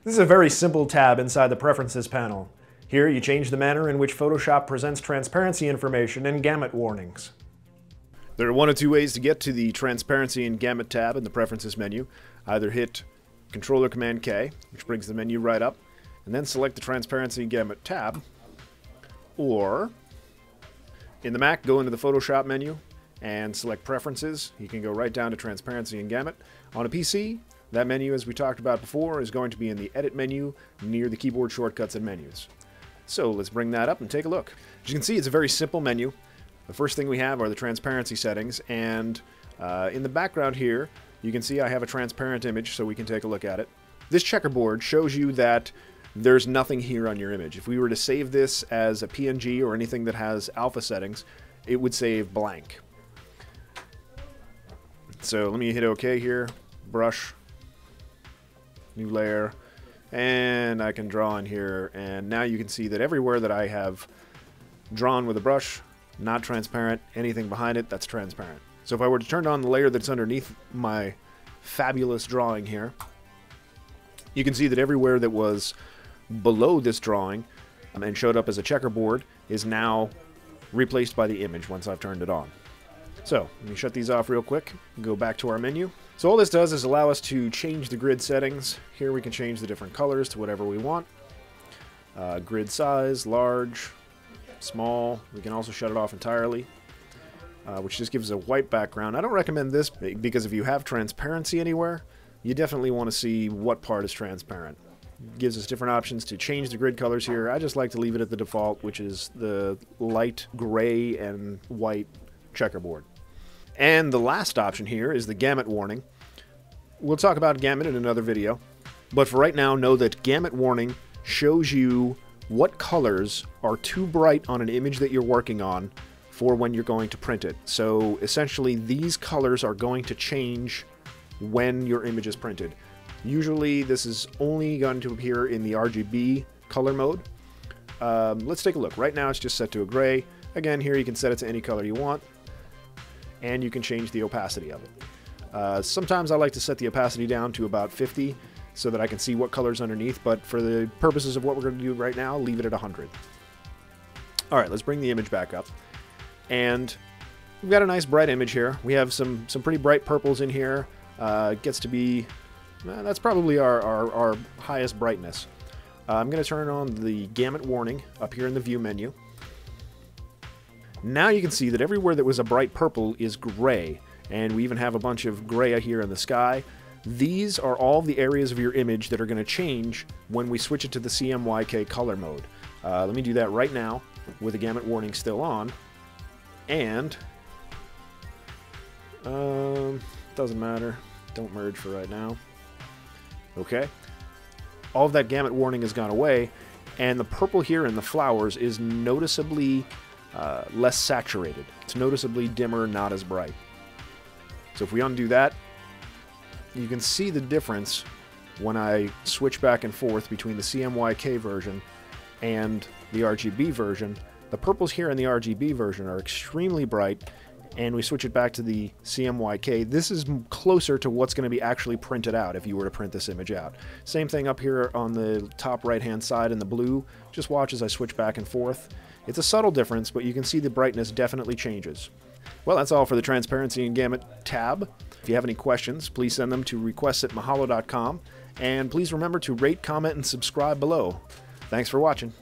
This is a very simple tab inside the Preferences panel. Here you change the manner in which Photoshop presents transparency information and gamut warnings. There are one of two ways to get to the Transparency and Gamut tab in the Preferences menu. Either hit Controller Command K, which brings the menu right up, and then select the Transparency and Gamut tab, or in the Mac, go into the Photoshop menu and select Preferences. You can go right down to Transparency and Gamut. On a PC, that menu, as we talked about before, is going to be in the Edit menu near the keyboard shortcuts and menus. So let's bring that up and take a look. As you can see, it's a very simple menu. The first thing we have are the transparency settings, and in the background here, you can see I have a transparent image, so we can take a look at it. This checkerboard shows you that there's nothing here on your image. If we were to save this as a PNG or anything that has alpha settings, it would save blank. So let me hit OK here, brush, new layer, and I can draw in here, and now you can see that everywhere that I have drawn with a brush, not transparent, anything behind it, that's transparent. So if I were to turn on the layer that's underneath my fabulous drawing here, you can see that everywhere that was below this drawing and showed up as a checkerboard is now replaced by the image once I've turned it on. So let me shut these off real quick and go back to our menu. So all this does is allow us to change the grid settings. Here we can change the different colors to whatever we want. Grid size, large, small. We can also shut it off entirely, which just gives a white background. I don't recommend this because if you have transparency anywhere, you definitely want to see what part is transparent. It gives us different options to change the grid colors here. I just like to leave it at the default, which is the light gray and white checkerboard. And the last option here is the Gamut Warning. We'll talk about Gamut in another video, but for right now, know that Gamut Warning shows you what colors are too bright on an image that you're working on for when you're going to print it. So essentially, these colors are going to change when your image is printed. Usually, this is only going to appear in the RGB color mode. Let's take a look. Right now, it's just set to a gray. Again, here you can set it to any color you want, and you can change the opacity of it. Sometimes I like to set the opacity down to about 50 so that I can see what color's underneath, but for the purposes of what we're going to do right now, leave it at 100. Alright, let's bring the image back up. And we've got a nice bright image here. We have some pretty bright purples in here. It gets to be, that's probably our highest brightness. I'm going to turn on the Gamut Warning up here in the View menu. Now you can see that everywhere that was a bright purple is gray, and we even have a bunch of gray here in the sky. These are all the areas of your image that are going to change when we switch it to the CMYK color mode. Let me do that right now with the Gamut Warning still on, and doesn't matter, don't merge for right now. Okay, all of that Gamut Warning has gone away, and the purple here in the flowers is noticeably less saturated. It's noticeably dimmer, not as bright. So if we undo that, you can see the difference when I switch back and forth between the CMYK version and the RGB version. The purples here in the RGB version are extremely bright, and we switch it back to the CMYK. This is closer to what's going to be actually printed out if you were to print this image out. Same thing up here on the top right-hand side in the blue. Just watch as I switch back and forth. It's a subtle difference, but you can see the brightness definitely changes. Well, that's all for the Transparency and Gamut tab. If you have any questions, please send them to requests@mahalo.com, and please remember to rate, comment, and subscribe below. Thanks for watching.